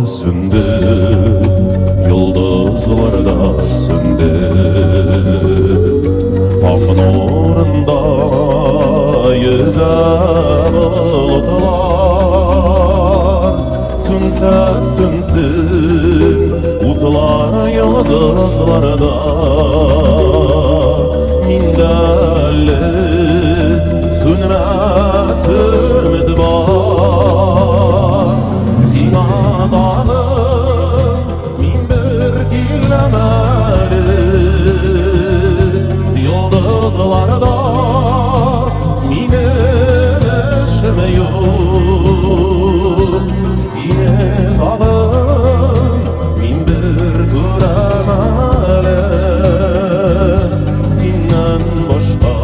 söndü, yıldızlar da söndü. Tağın orunda yüze bulutlar, sönse sönsün utlar yıldızlarda. Minderli sönmesin ümit var. Sina dağım min bir gillemeli, yıldızlarda minin işime yok. Sine dağım min bir göremeli, senden başka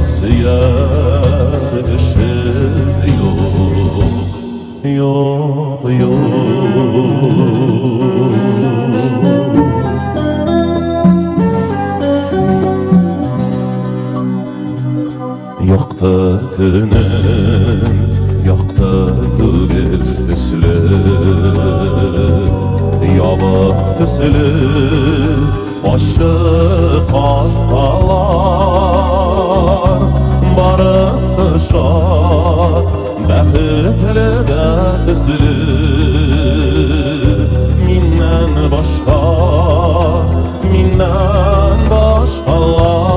sıyar işim yok. Yok, Yoktı günün, yoktı tügül üslü, yavuk tüslü, aşık haftalar. Barısı şad, bəhitli de tüslü, mindən başqa, mindən başqalar.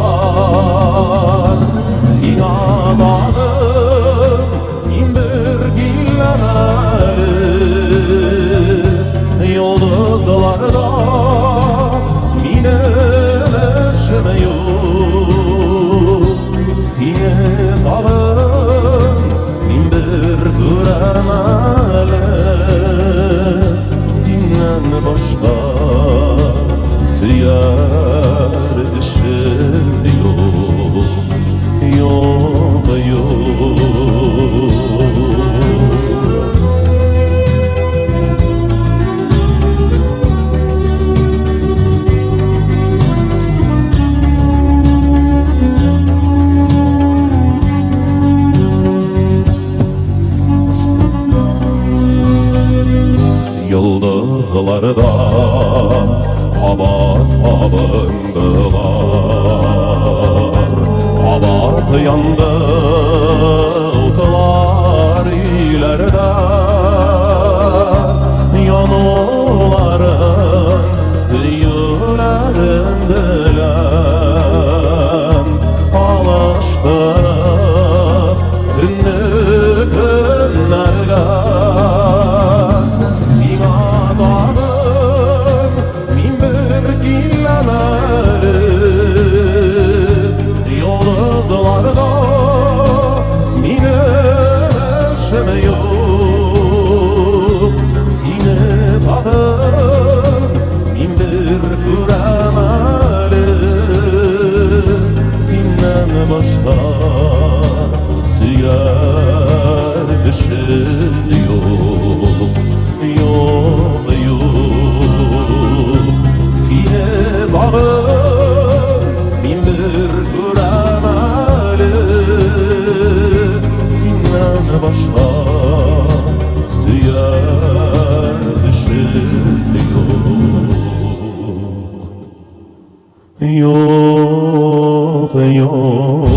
Sina dağım min bir gillemeli, yıldızlarda minin işime yok. Sine dağım min bir göremeli, senden başka sıyar işim yok. Yok, yıldızlarda kabat kabındılar, kabat yandı utlar ileride. Yanıların yüreğim bilen alıştırıp günlü günlerle. Başka sıyar işim yok. Yok, sine dağım min bir göremeli, senden başka sıyar işim yok. Yok,